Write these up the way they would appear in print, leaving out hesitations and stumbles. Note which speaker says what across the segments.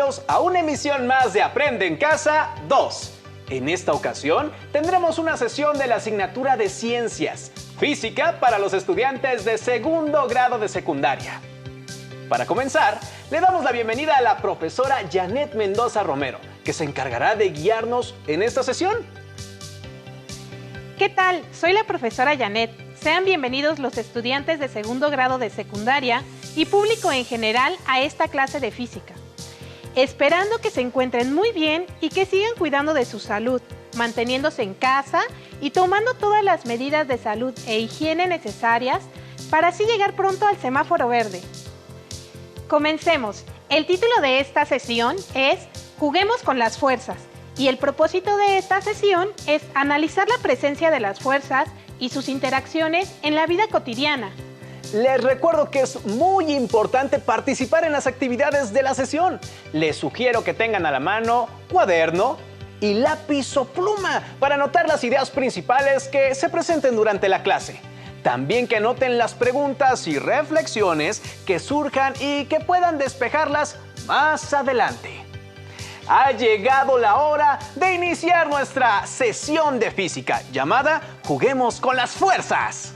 Speaker 1: bienvenidos a una emisión más de Aprende en Casa 2. En esta ocasión tendremos una sesión de la asignatura de Ciencias, Física para los estudiantes de segundo grado de secundaria. Para comenzar, le damos la bienvenida a la profesora Janet Mendoza Romero, que se encargará de guiarnos en esta sesión.
Speaker 2: ¿Qué tal? Soy la profesora Janet. Sean bienvenidos los estudiantes de segundo grado de secundaria y público en general a esta clase de física. Esperando que se encuentren muy bien y que sigan cuidando de su salud, manteniéndose en casa y tomando todas las medidas de salud e higiene necesarias para así llegar pronto al semáforo verde. Comencemos. El título de esta sesión es Juguemos con las fuerzas y el propósito de esta sesión es analizar la presencia de las fuerzas y sus interacciones en la vida cotidiana.
Speaker 1: Les recuerdo que es muy importante participar en las actividades de la sesión. Les sugiero que tengan a la mano cuaderno y lápiz o pluma para anotar las ideas principales que se presenten durante la clase. También que anoten las preguntas y reflexiones que surjan y que puedan despejarlas más adelante. Ha llegado la hora de iniciar nuestra sesión de física llamada Juguemos con las fuerzas.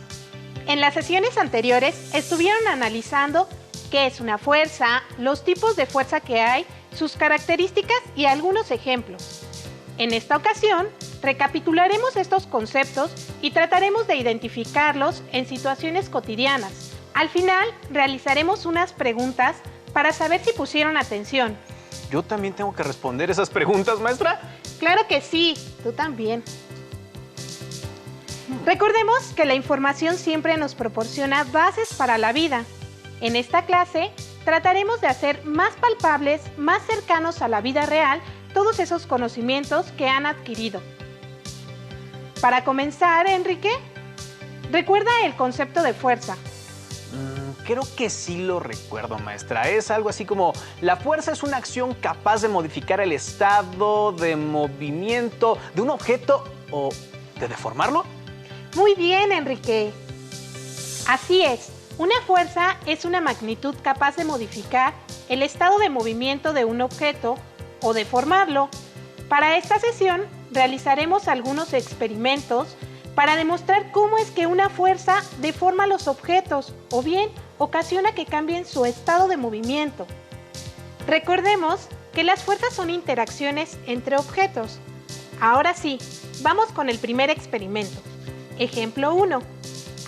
Speaker 2: En las sesiones anteriores estuvieron analizando qué es una fuerza, los tipos de fuerza que hay, sus características y algunos ejemplos. En esta ocasión, recapitularemos estos conceptos y trataremos de identificarlos en situaciones cotidianas. Al final, realizaremos unas preguntas para saber si pusieron atención.
Speaker 1: ¿Yo también tengo que responder esas preguntas, maestra?
Speaker 2: Claro que sí, tú también. Recordemos que la información siempre nos proporciona bases para la vida. En esta clase, trataremos de hacer más palpables, más cercanos a la vida real, todos esos conocimientos que han adquirido. Para comenzar, Enrique, ¿recuerda el concepto de fuerza?
Speaker 1: Creo que sí lo recuerdo, maestra. Es algo así como, la fuerza es una acción capaz de modificar el estado de movimiento de un objeto o de deformarlo.
Speaker 2: Muy bien, Enrique. Así es, una fuerza es una magnitud capaz de modificar el estado de movimiento de un objeto o deformarlo. Para esta sesión realizaremos algunos experimentos para demostrar cómo es que una fuerza deforma los objetos o bien ocasiona que cambien su estado de movimiento. Recordemos que las fuerzas son interacciones entre objetos. Ahora sí, vamos con el primer experimento. Ejemplo 1.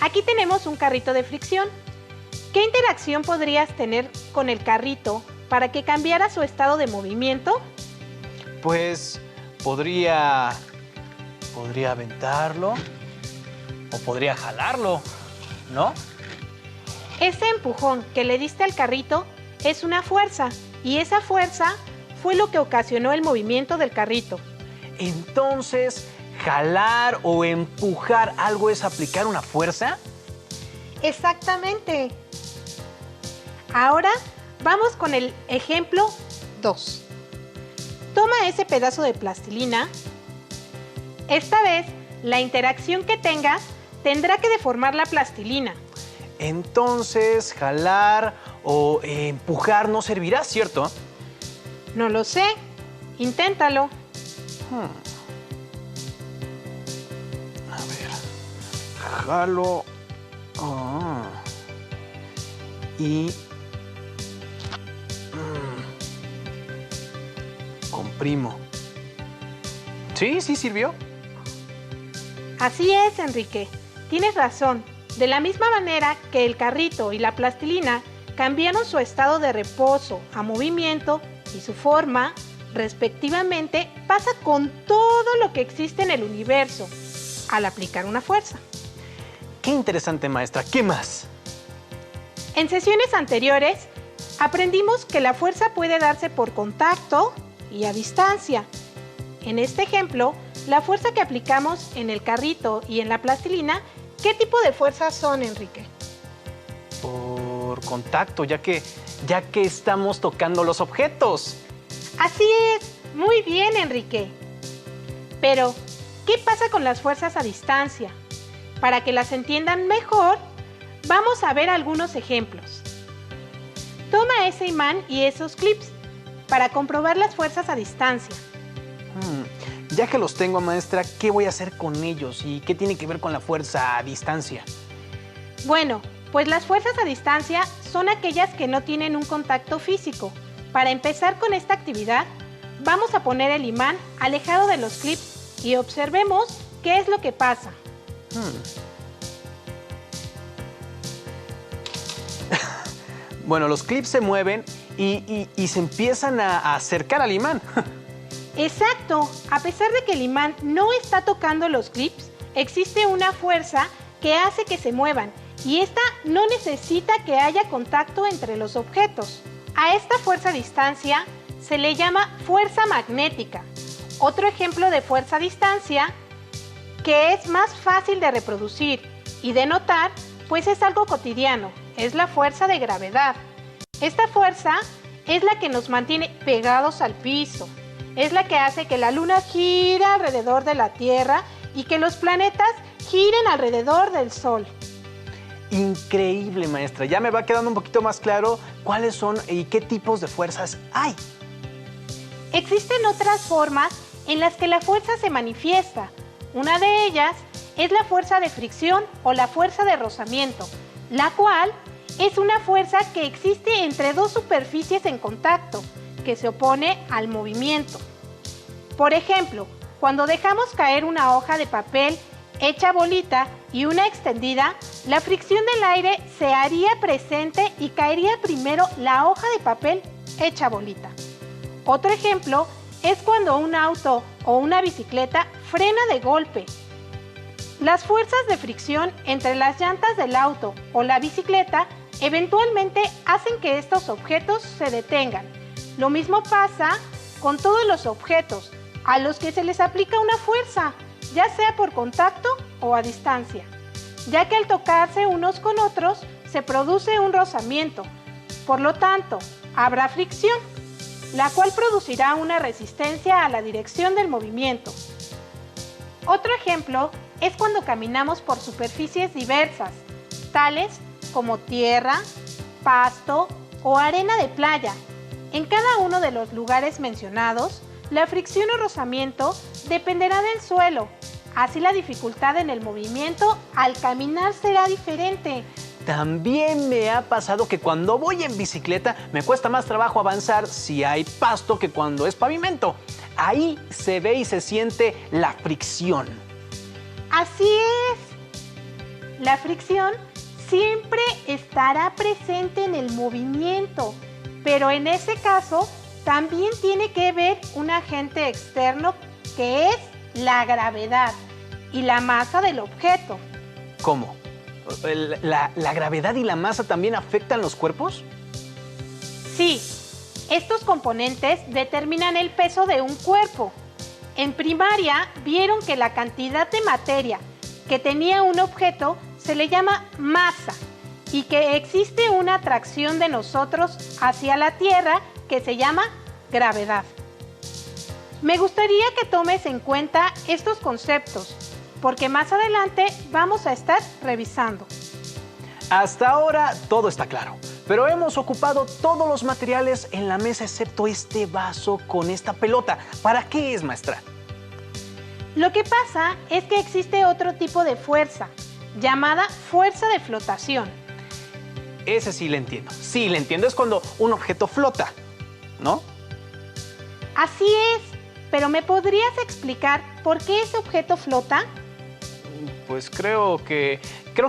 Speaker 2: Aquí tenemos un carrito de fricción. ¿Qué interacción podrías tener con el carrito para que cambiara su estado de movimiento?
Speaker 1: Pues podría aventarlo o podría jalarlo, ¿no?
Speaker 2: Ese empujón que le diste al carrito es una fuerza y esa fuerza fue lo que ocasionó el movimiento del carrito.
Speaker 1: Entonces, ¿jalar o empujar algo es aplicar una fuerza?
Speaker 2: Exactamente. Ahora vamos con el ejemplo 2. Toma ese pedazo de plastilina. Esta vez, la interacción que tengas tendrá que deformar la plastilina.
Speaker 1: Entonces, jalar o empujar no servirá, ¿cierto?
Speaker 2: No lo sé. Inténtalo.
Speaker 1: A ver. Jalo. Y comprimo. Sí sirvió.
Speaker 2: Así es, Enrique. Tienes razón. De la misma manera que el carrito y la plastilina cambiaron su estado de reposo a movimiento y su forma, respectivamente, pasa con todo lo que existe en el universo al aplicar una fuerza.
Speaker 1: Qué interesante, maestra. ¿Qué más?
Speaker 2: En sesiones anteriores, aprendimos que la fuerza puede darse por contacto y a distancia. En este ejemplo, la fuerza que aplicamos en el carrito y en la plastilina, ¿qué tipo de fuerzas son, Enrique?
Speaker 1: Por contacto, ya que estamos tocando los objetos.
Speaker 2: Así es. Muy bien, Enrique. Pero, ¿qué pasa con las fuerzas a distancia? Para que las entiendan mejor, vamos a ver algunos ejemplos. Toma ese imán y esos clips. para comprobar las fuerzas a distancia.
Speaker 1: Ya que los tengo, maestra, ¿qué voy a hacer con ellos y qué tiene que ver con la fuerza a distancia?
Speaker 2: Bueno, pues las fuerzas a distancia son aquellas que no tienen un contacto físico. Para empezar con esta actividad, vamos a poner el imán alejado de los clips y observemos qué es lo que pasa.
Speaker 1: Bueno, los clips se mueven y se empiezan a acercar al imán.
Speaker 2: Exacto. A pesar de que el imán no está tocando los clips, existe una fuerza que hace que se muevan y esta no necesita que haya contacto entre los objetos. A esta fuerza a distancia se le llama fuerza magnética. Otro ejemplo de fuerza a distancia que es más fácil de reproducir y de notar, pues es algo cotidiano, es la fuerza de gravedad. Esta fuerza es la que nos mantiene pegados al piso, es la que hace que la Luna gire alrededor de la Tierra y que los planetas giren alrededor del Sol.
Speaker 1: Increíble, maestra. Ya me va quedando un poquito más claro cuáles son y qué tipos de fuerzas hay.
Speaker 2: Existen otras formas en las que la fuerza se manifiesta. Una de ellas es la fuerza de fricción o la fuerza de rozamiento, la cual es una fuerza que existe entre dos superficies en contacto, que se opone al movimiento. Por ejemplo, cuando dejamos caer una hoja de papel hecha bolita y una extendida, la fricción del aire se haría presente y caería primero la hoja de papel hecha bolita. Otro ejemplo es cuando un auto o una bicicleta frena de golpe. Las fuerzas de fricción entre las llantas del auto o la bicicleta eventualmente hacen que estos objetos se detengan. Lo mismo pasa con todos los objetos a los que se les aplica una fuerza, ya sea por contacto o a distancia, ya que al tocarse unos con otros se produce un rozamiento. Por lo tanto, habrá fricción, la cual producirá una resistencia a la dirección del movimiento. Otro ejemplo es cuando caminamos por superficies diversas, tales como tierra, pasto o arena de playa. En cada uno de los lugares mencionados, la fricción o rozamiento dependerá del suelo. Así la dificultad en el movimiento al caminar será diferente.
Speaker 1: También me ha pasado que cuando voy en bicicleta me cuesta más trabajo avanzar si hay pasto que cuando es pavimento. Ahí se ve y se siente la fricción.
Speaker 2: Así es. La fricción siempre estará presente en el movimiento, pero en ese caso también tiene que ver un agente externo que es la gravedad y la masa del objeto.
Speaker 1: ¿Cómo? ¿La gravedad y la masa también afectan los cuerpos?
Speaker 2: Sí, estos componentes determinan el peso de un cuerpo. En primaria vieron que la cantidad de materia que tenía un objeto se le llama masa y que existe una atracción de nosotros hacia la Tierra que se llama gravedad. Me gustaría que tomes en cuenta estos conceptos, porque más adelante vamos a estar revisando.
Speaker 1: Hasta ahora todo está claro, pero hemos ocupado todos los materiales en la mesa excepto este vaso con esta pelota. ¿Para qué es, maestra?
Speaker 2: Lo que pasa es que existe otro tipo de fuerza, llamada fuerza de flotación.
Speaker 1: Ese sí le entiendo. Sí, le entiendo. Es cuando un objeto flota, ¿no?
Speaker 2: Así es, pero ¿me podrías explicar por qué ese objeto flota?
Speaker 1: Pues creo que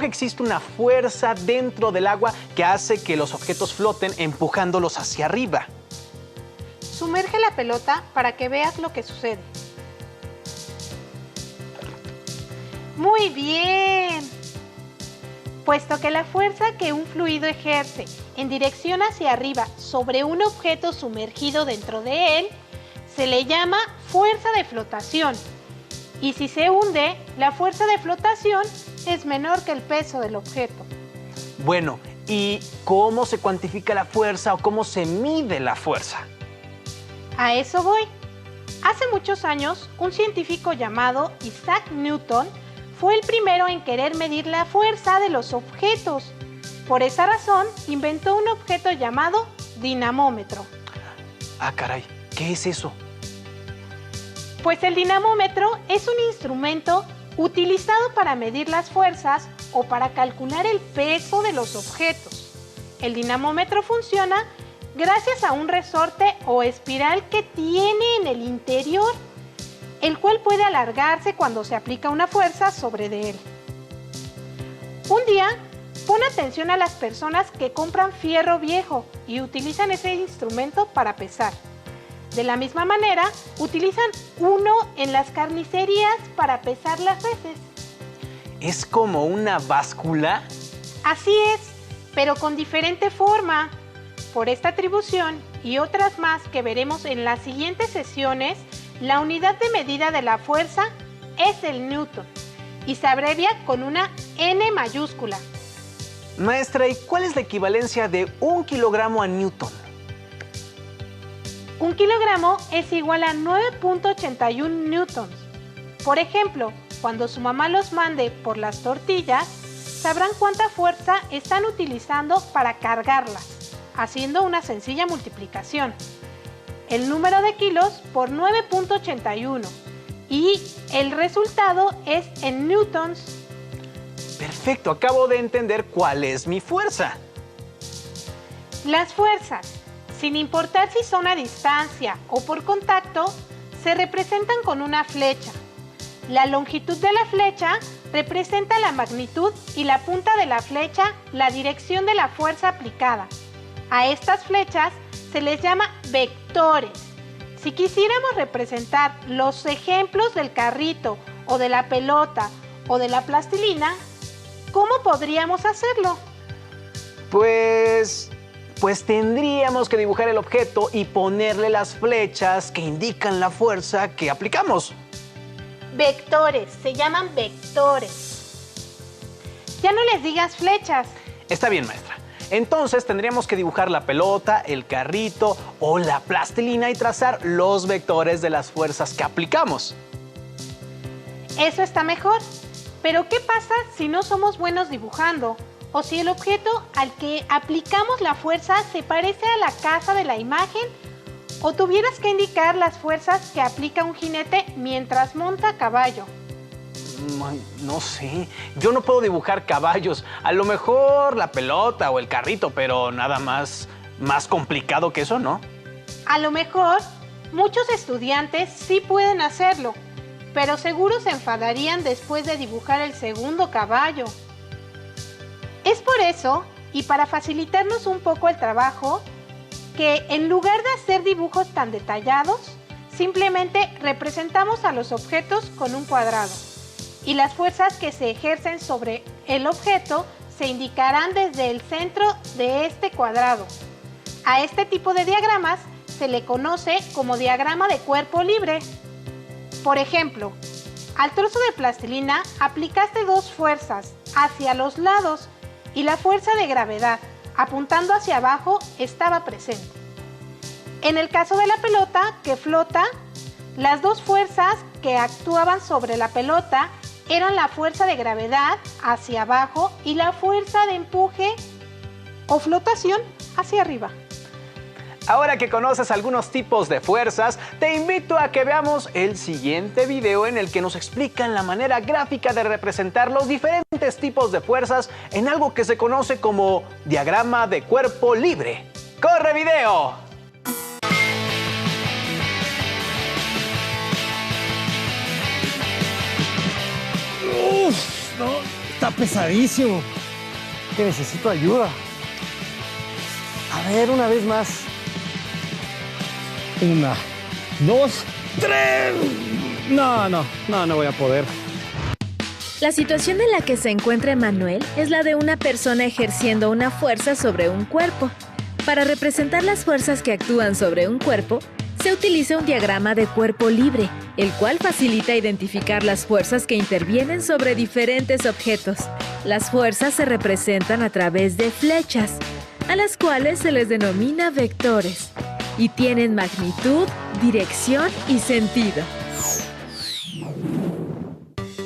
Speaker 1: existe una fuerza dentro del agua que hace que los objetos floten empujándolos hacia arriba.
Speaker 2: Sumerge la pelota para que veas lo que sucede. ¡Muy bien! Puesto que la fuerza que un fluido ejerce en dirección hacia arriba sobre un objeto sumergido dentro de él, se le llama fuerza de flotación. Y si se hunde, la fuerza de flotación es menor que el peso del objeto.
Speaker 1: Bueno, ¿y cómo se cuantifica la fuerza o cómo se mide la fuerza?
Speaker 2: A eso voy. Hace muchos años, un científico llamado Isaac Newton fue el primero en querer medir la fuerza de los objetos. Por esa razón, inventó un objeto llamado dinamómetro.
Speaker 1: Ah, caray, ¿qué es eso?
Speaker 2: Pues el dinamómetro es un instrumento utilizado para medir las fuerzas o para calcular el peso de los objetos. El dinamómetro funciona gracias a un resorte o espiral que tiene en el interior, el cual puede alargarse cuando se aplica una fuerza sobre de él. Un día, pon atención a las personas que compran fierro viejo y utilizan ese instrumento para pesar. De la misma manera, utilizan uno en las carnicerías para pesar las reses.
Speaker 1: ¿Es como una báscula?
Speaker 2: Así es, pero con diferente forma. Por esta atribución y otras más que veremos en las siguientes sesiones, la unidad de medida de la fuerza es el newton y se abrevia con una N mayúscula.
Speaker 1: Maestra, ¿y cuál es la equivalencia de 1 kilogramo a newton?
Speaker 2: 1 kilogramo es igual a 9.81 newtons. Por ejemplo, cuando su mamá los mande por las tortillas, sabrán cuánta fuerza están utilizando para cargarlas, haciendo una sencilla multiplicación. El número de kilos por 9.81 y el resultado es en newtons.
Speaker 1: Perfecto, acabo de entender cuál es mi fuerza.
Speaker 2: Las fuerzas, sin importar si son a distancia o por contacto, se representan con una flecha. La longitud de la flecha representa la magnitud y la punta de la flecha la dirección de la fuerza aplicada. A estas flechas se les llama vectores. Si quisiéramos representar los ejemplos del carrito o de la pelota o de la plastilina, ¿cómo podríamos hacerlo?
Speaker 1: Pues tendríamos que dibujar el objeto y ponerle las flechas que indican la fuerza que aplicamos.
Speaker 2: Vectores, se llaman vectores. Ya no les digas flechas.
Speaker 1: Está bien, maestra. Entonces tendríamos que dibujar la pelota, el carrito o la plastilina y trazar los vectores de las fuerzas que aplicamos.
Speaker 2: Eso está mejor. Pero ¿qué pasa si no somos buenos dibujando? O si el objeto al que aplicamos la fuerza se parece a la casa de la imagen, o tuvieras que indicar las fuerzas que aplica un jinete mientras monta a caballo.
Speaker 1: No sé, yo no puedo dibujar caballos. A lo mejor la pelota o el carrito, pero nada más complicado que eso, ¿no?
Speaker 2: A lo mejor muchos estudiantes sí pueden hacerlo, pero seguro se enfadarían después de dibujar el segundo caballo. Es por eso, y para facilitarnos un poco el trabajo, que en lugar de hacer dibujos tan detallados, simplemente representamos a los objetos con un cuadrado. Y las fuerzas que se ejercen sobre el objeto se indicarán desde el centro de este cuadrado. A este tipo de diagramas se le conoce como diagrama de cuerpo libre. Por ejemplo, al trozo de plastilina aplicaste dos fuerzas hacia los lados y la fuerza de gravedad, apuntando hacia abajo, estaba presente. En el caso de la pelota, que flota, las dos fuerzas que actuaban sobre la pelota eran la fuerza de gravedad hacia abajo y la fuerza de empuje o flotación hacia arriba.
Speaker 1: Ahora que conoces algunos tipos de fuerzas, te invito a que veamos el siguiente video en el que nos explican la manera gráfica de representar los diferentes tipos de fuerzas en algo que se conoce como diagrama de cuerpo libre. ¡Corre video!
Speaker 3: Uf, no, está pesadísimo. Que necesito ayuda. A ver, una vez más. 1, 2, 3. No voy a poder.
Speaker 4: La situación en la que se encuentra Emanuel es la de una persona ejerciendo una fuerza sobre un cuerpo. Para representar las fuerzas que actúan sobre un cuerpo, se utiliza un diagrama de cuerpo libre, el cual facilita identificar las fuerzas que intervienen sobre diferentes objetos. Las fuerzas se representan a través de flechas, a las cuales se les denomina vectores, y tienen magnitud, dirección y sentido.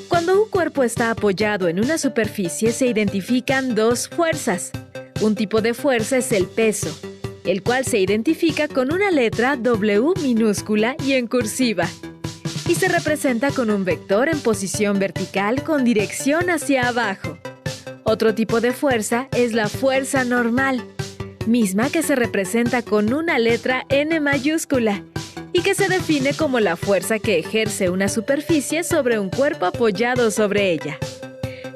Speaker 4: Cuando un cuerpo está apoyado en una superficie, se identifican dos fuerzas. Un tipo de fuerza es el peso. el cual se identifica con una letra W minúscula y en cursiva, y se representa con un vector en posición vertical con dirección hacia abajo. Otro tipo de fuerza es la fuerza normal, misma que se representa con una letra N mayúscula y que se define como la fuerza que ejerce una superficie sobre un cuerpo apoyado sobre ella.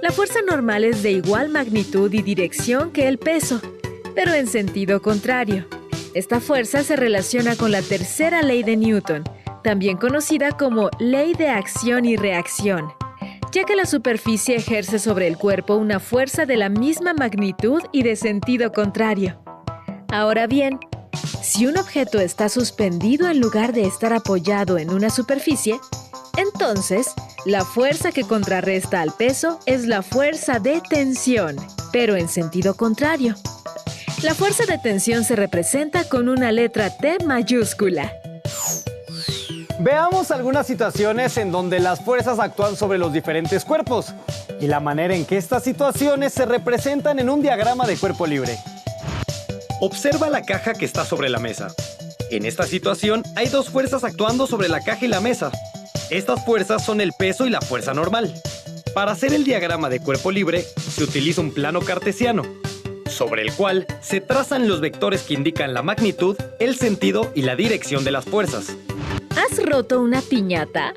Speaker 4: La fuerza normal es de igual magnitud y dirección que el peso, pero en sentido contrario. Esta fuerza se relaciona con la tercera ley de Newton, también conocida como ley de acción y reacción, ya que la superficie ejerce sobre el cuerpo una fuerza de la misma magnitud y de sentido contrario. Ahora bien, si un objeto está suspendido en lugar de estar apoyado en una superficie, entonces la fuerza que contrarresta al peso es la fuerza de tensión, pero en sentido contrario. La fuerza de tensión se representa con una letra T mayúscula.
Speaker 3: Veamos algunas situaciones en donde las fuerzas actúan sobre los diferentes cuerpos y la manera en que estas situaciones se representan en un diagrama de cuerpo libre.
Speaker 5: Observa la caja que está sobre la mesa. En esta situación hay dos fuerzas actuando sobre la caja y la mesa. Estas fuerzas son el peso y la fuerza normal. Para hacer el diagrama de cuerpo libre, se utiliza un plano cartesiano, sobre el cual se trazan los vectores que indican la magnitud, el sentido y la dirección de las fuerzas.
Speaker 4: ¿Has roto una piñata?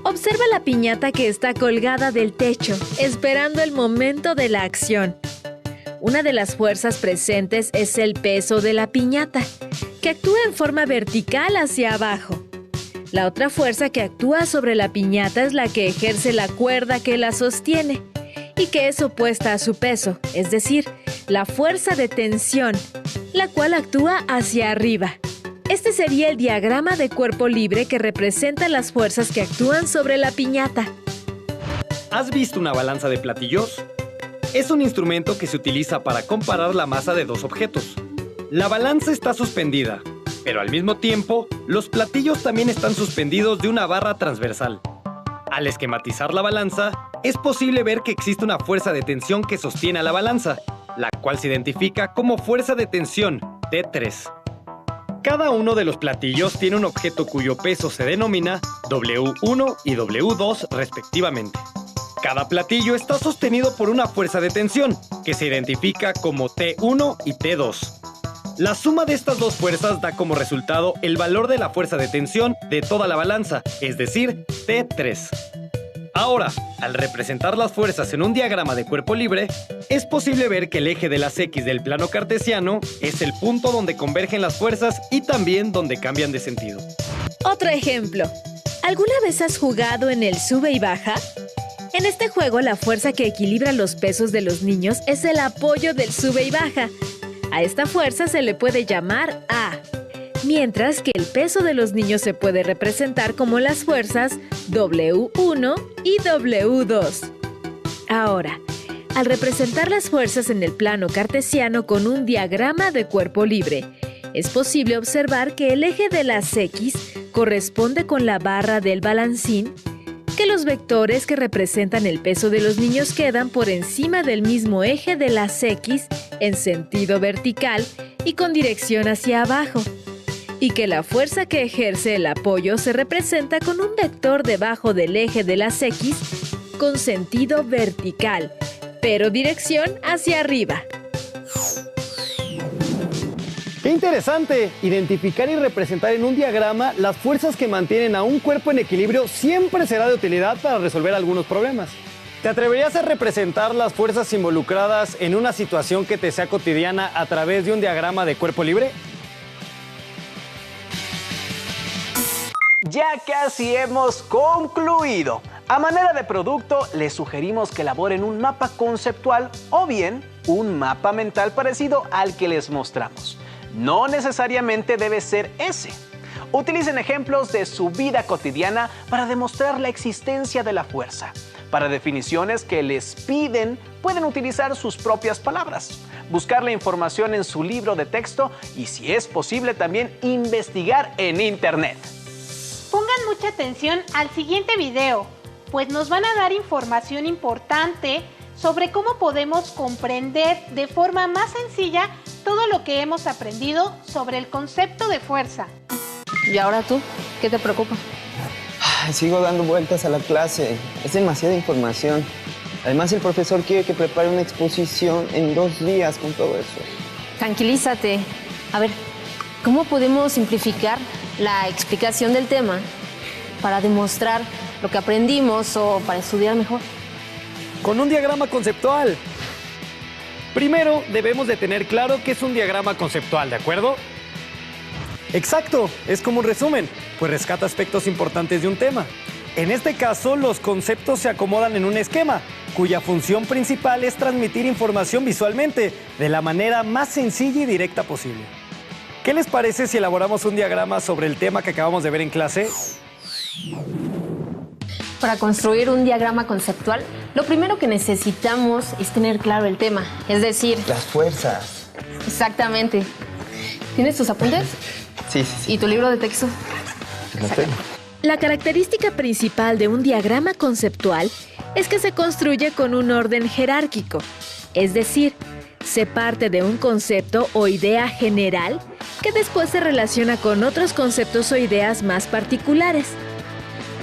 Speaker 4: Observa la piñata que está colgada del techo, esperando el momento de la acción. Una de las fuerzas presentes es el peso de la piñata, que actúa en forma vertical hacia abajo. La otra fuerza que actúa sobre la piñata es la que ejerce la cuerda que la sostiene y que es opuesta a su peso, es decir, la fuerza de tensión, la cual actúa hacia arriba. Este sería el diagrama de cuerpo libre que representa las fuerzas que actúan sobre la piñata.
Speaker 5: ¿Has visto una balanza de platillos? Es un instrumento que se utiliza para comparar la masa de dos objetos. La balanza está suspendida, pero al mismo tiempo, los platillos también están suspendidos de una barra transversal. Al esquematizar la balanza, es posible ver que existe una fuerza de tensión que sostiene a la balanza, la cual se identifica como fuerza de tensión, T3. Cada uno de los platillos tiene un objeto cuyo peso se denomina W1 y W2 respectivamente. Cada platillo está sostenido por una fuerza de tensión, que se identifica como T1 y T2. La suma de estas dos fuerzas da como resultado el valor de la fuerza de tensión de toda la balanza, es decir, T3. Ahora, al representar las fuerzas en un diagrama de cuerpo libre, es posible ver que el eje de las X del plano cartesiano es el punto donde convergen las fuerzas y también donde cambian de sentido.
Speaker 4: Otro ejemplo. ¿Alguna vez has jugado en el sube y baja? En este juego, la fuerza que equilibra los pesos de los niños es el apoyo del sube y baja. A esta fuerza se le puede llamar A, mientras que el peso de los niños se puede representar como las fuerzas W1 y W2. Ahora, al representar las fuerzas en el plano cartesiano con un diagrama de cuerpo libre, es posible observar que el eje de las X corresponde con la barra del balancín, que los vectores que representan el peso de los niños quedan por encima del mismo eje de las X en sentido vertical y con dirección hacia abajo, y que la fuerza que ejerce el apoyo se representa con un vector debajo del eje de las X con sentido vertical, pero dirección hacia arriba.
Speaker 3: ¡Qué interesante! Identificar y representar en un diagrama las fuerzas que mantienen a un cuerpo en equilibrio siempre será de utilidad para resolver algunos problemas. ¿Te atreverías a representar las fuerzas involucradas en una situación que te sea cotidiana a través de un diagrama de cuerpo libre?
Speaker 1: Ya casi hemos concluido. A manera de producto, les sugerimos que elaboren un mapa conceptual o bien un mapa mental parecido al que les mostramos. No necesariamente debe ser ese. Utilicen ejemplos de su vida cotidiana para demostrar la existencia de la fuerza. Para definiciones que les piden, pueden utilizar sus propias palabras, buscar la información en su libro de texto y, si es posible, también investigar en Internet.
Speaker 2: Pongan mucha atención al siguiente video, pues nos van a dar información importante sobre cómo podemos comprender de forma más sencilla todo lo que hemos aprendido sobre el concepto de fuerza.
Speaker 6: ¿Y ahora tú? ¿Qué te preocupa?
Speaker 7: Sigo dando vueltas a la clase. Es demasiada información. Además, el profesor quiere que prepare una exposición en 2 días con todo eso.
Speaker 6: Tranquilízate. A ver, ¿cómo podemos simplificar la explicación del tema para demostrar lo que aprendimos o para estudiar mejor?
Speaker 3: Con un diagrama conceptual. Primero, debemos de tener claro qué es un diagrama conceptual, ¿de acuerdo? Exacto, es como un resumen, pues rescata aspectos importantes de un tema. En este caso, los conceptos se acomodan en un esquema, cuya función principal es transmitir información visualmente, de la manera más sencilla y directa posible. ¿Qué les parece si elaboramos un diagrama sobre el tema que acabamos de ver en clase?
Speaker 6: Para construir un diagrama conceptual, lo primero que necesitamos es tener claro el tema, es decir...
Speaker 7: Las fuerzas.
Speaker 6: Exactamente. ¿Tienes tus apuntes?
Speaker 7: Sí.
Speaker 6: ¿Y tu libro de texto?
Speaker 7: Lo tengo.
Speaker 4: La característica principal de un diagrama conceptual es que se construye con un orden jerárquico, es decir, se parte de un concepto o idea general que después se relaciona con otros conceptos o ideas más particulares.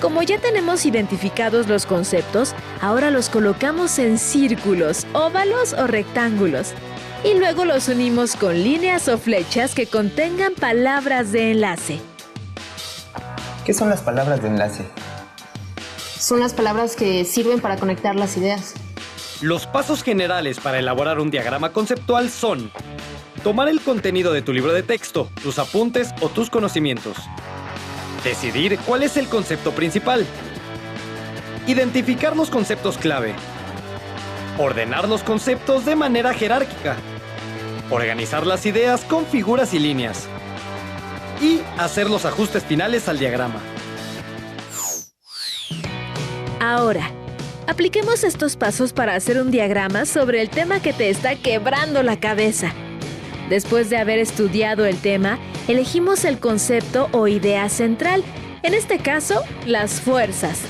Speaker 4: Como ya tenemos identificados los conceptos, ahora los colocamos en círculos, óvalos o rectángulos, y luego los unimos con líneas o flechas que contengan palabras de enlace.
Speaker 7: ¿Qué son las palabras de enlace?
Speaker 6: Son las palabras que sirven para conectar las ideas.
Speaker 5: Los pasos generales para elaborar un diagrama conceptual son: tomar el contenido de tu libro de texto, tus apuntes o tus conocimientos. Decidir cuál es el concepto principal. Identificar los conceptos clave. Ordenar los conceptos de manera jerárquica. Organizar las ideas con figuras y líneas. Y hacer los ajustes finales al diagrama.
Speaker 4: Ahora, apliquemos estos pasos para hacer un diagrama sobre el tema que te está quebrando la cabeza. Después de haber estudiado el tema, elegimos el concepto o idea central, en este caso, las fuerzas.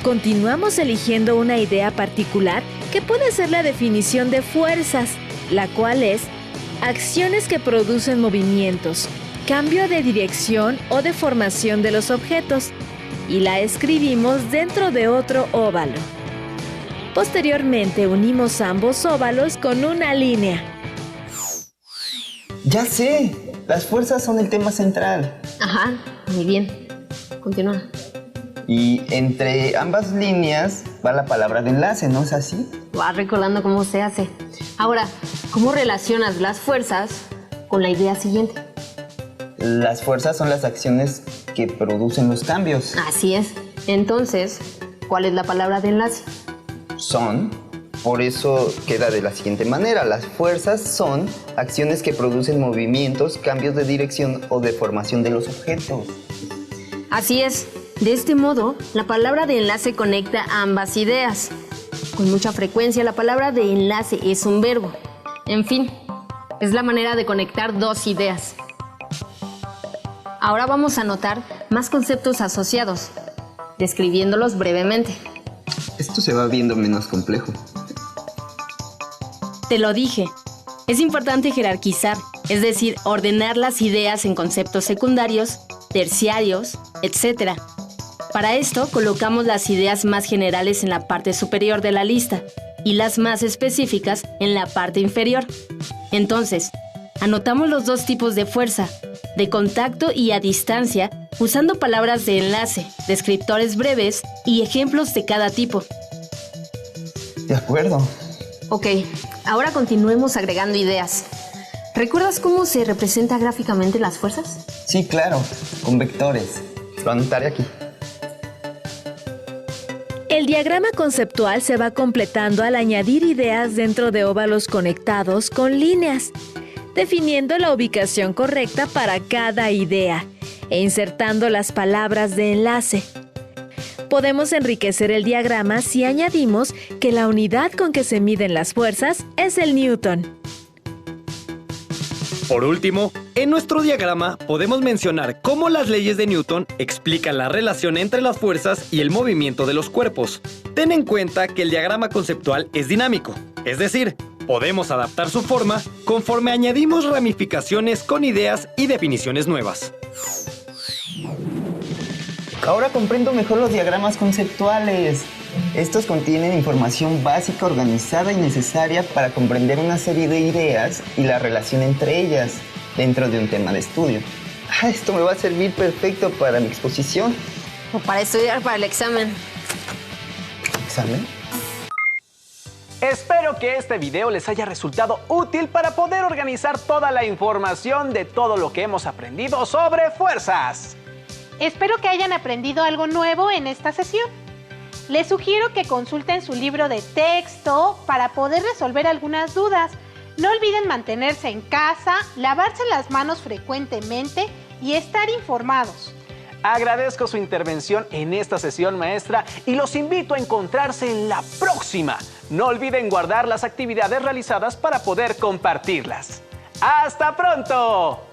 Speaker 4: Continuamos eligiendo una idea particular que puede ser la definición de fuerzas, la cual es acciones que producen movimientos, cambio de dirección o deformación de los objetos, y la escribimos dentro de otro óvalo. Posteriormente unimos ambos óvalos con una línea.
Speaker 7: ¡Ya sé! Las fuerzas son el tema central.
Speaker 6: Ajá, muy bien. Continúa.
Speaker 7: Y entre ambas líneas va la palabra de enlace, ¿no es así?
Speaker 6: Vas recordando cómo se hace. Ahora, ¿cómo relacionas las fuerzas con la idea siguiente?
Speaker 7: Las fuerzas son las acciones que producen los cambios.
Speaker 6: Así es. Entonces, ¿cuál es la palabra de enlace?
Speaker 7: Son. Por eso queda de la siguiente manera. Las fuerzas son acciones que producen movimientos, cambios de dirección o deformación de los objetos.
Speaker 6: Así es. De este modo, la palabra de enlace conecta ambas ideas. Con mucha frecuencia, la palabra de enlace es un verbo. En fin, es la manera de conectar dos ideas. Ahora vamos a anotar más conceptos asociados, describiéndolos brevemente.
Speaker 7: Esto se va viendo menos complejo.
Speaker 6: Te lo dije. Es importante jerarquizar, es decir, ordenar las ideas en conceptos secundarios, terciarios, etc. Para esto, colocamos las ideas más generales en la parte superior de la lista y las más específicas en la parte inferior. Entonces, anotamos los dos tipos de fuerza, de contacto y a distancia, usando palabras de enlace, descriptores breves y ejemplos de cada tipo.
Speaker 7: De acuerdo.
Speaker 6: Ok, ahora continuemos agregando ideas. ¿Recuerdas cómo se representa gráficamente las fuerzas?
Speaker 7: Sí, claro, con vectores. Lo anotaré aquí.
Speaker 4: El diagrama conceptual se va completando al añadir ideas dentro de óvalos conectados con líneas, definiendo la ubicación correcta para cada idea e insertando las palabras de enlace. Podemos enriquecer el diagrama si añadimos que la unidad con que se miden las fuerzas es el Newton.
Speaker 5: Por último, En nuestro diagrama podemos mencionar cómo las leyes de Newton explican la relación entre las fuerzas y el movimiento de los cuerpos. Ten en cuenta que el diagrama conceptual es dinámico, es decir, podemos adaptar su forma conforme añadimos ramificaciones con ideas y definiciones nuevas.
Speaker 7: Ahora comprendo mejor los diagramas conceptuales. Estos contienen información básica, organizada y necesaria para comprender una serie de ideas y la relación entre ellas dentro de un tema de estudio. Esto me va a servir perfecto para mi exposición.
Speaker 6: O para estudiar para el examen.
Speaker 7: ¿Examen?
Speaker 1: Espero que este video les haya resultado útil para poder organizar toda la información de todo lo que hemos aprendido sobre fuerzas.
Speaker 2: Espero que hayan aprendido algo nuevo en esta sesión. Les sugiero que consulten su libro de texto para poder resolver algunas dudas. No olviden mantenerse en casa, lavarse las manos frecuentemente y estar informados.
Speaker 1: Agradezco su intervención en esta sesión, maestra, y los invito a encontrarse en la próxima. No olviden guardar las actividades realizadas para poder compartirlas. ¡Hasta pronto!